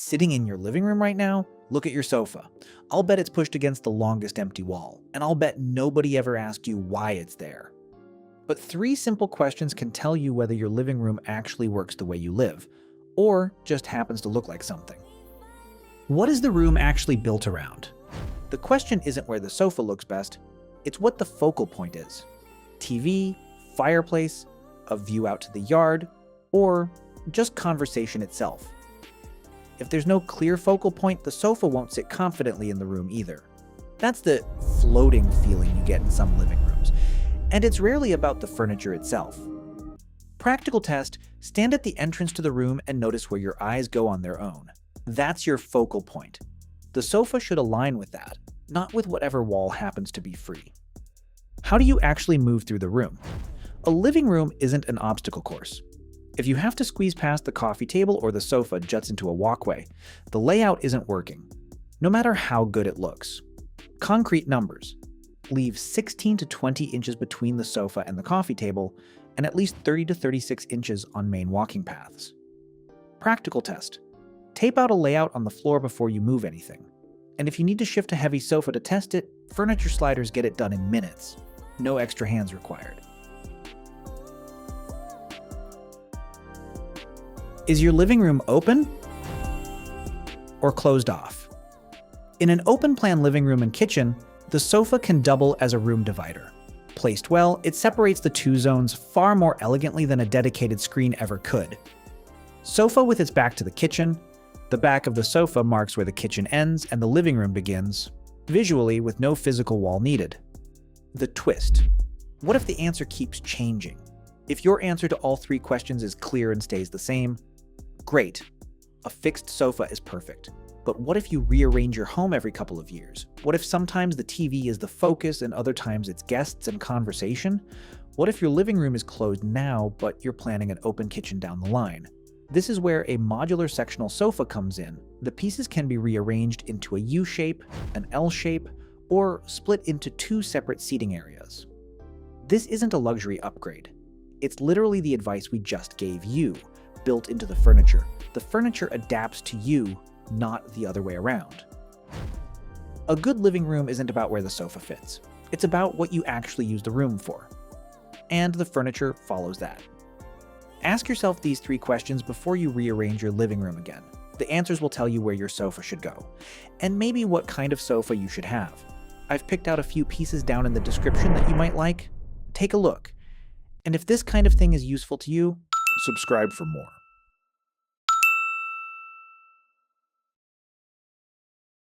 Sitting in your living room right now, look at your sofa. I'll bet it's pushed against the longest empty wall, and I'll bet nobody ever asked you why it's there. But 3 simple questions can tell you whether your living room actually works the way you live, or just happens to look like something. What is the room actually built around? The question isn't where the sofa looks best, it's what the focal point is. TV, fireplace, a view out to the yard, or just conversation itself. If there's no clear focal point, the sofa won't sit confidently in the room either. That's the floating feeling you get in some living rooms. And it's rarely about the furniture itself. Practical test, stand at the entrance to the room and notice where your eyes go on their own. That's your focal point. The sofa should align with that, not with whatever wall happens to be free. How do you actually move through the room? A living room isn't an obstacle course. If you have to squeeze past the coffee table or the sofa juts into a walkway, the layout isn't working, no matter how good it looks. Concrete numbers. Leave 16 to 20 inches between the sofa and the coffee table, and at least 30 to 36 inches on main walking paths. Practical test. Tape out a layout on the floor before you move anything. And if you need to shift a heavy sofa to test it, furniture sliders get it done in minutes. No extra hands required. Is your living room open or closed off? In an open-plan living room and kitchen, the sofa can double as a room divider. Placed well, it separates the 2 zones far more elegantly than a dedicated screen ever could. Sofa with its back to the kitchen. The back of the sofa marks where the kitchen ends and the living room begins, visually with no physical wall needed. The twist. What if the answer keeps changing? If your answer to all 3 questions is clear and stays the same, great. A fixed sofa is perfect. But what if you rearrange your home every couple of years? What if sometimes the TV is the focus and other times it's guests and conversation? What if your living room is closed now, but you're planning an open kitchen down the line? This is where a modular sectional sofa comes in. The pieces can be rearranged into a U shape, an L shape, or split into 2 separate seating areas. This isn't a luxury upgrade. It's literally the advice we just gave you, built into the furniture. The furniture adapts to you, not the other way around. A good living room isn't about where the sofa fits. It's about what you actually use the room for. And the furniture follows that. Ask yourself these 3 questions before you rearrange your living room again. The answers will tell you where your sofa should go, and maybe what kind of sofa you should have. I've picked out a few pieces down in the description that you might like. Take a look. And if this kind of thing is useful to you, subscribe for more.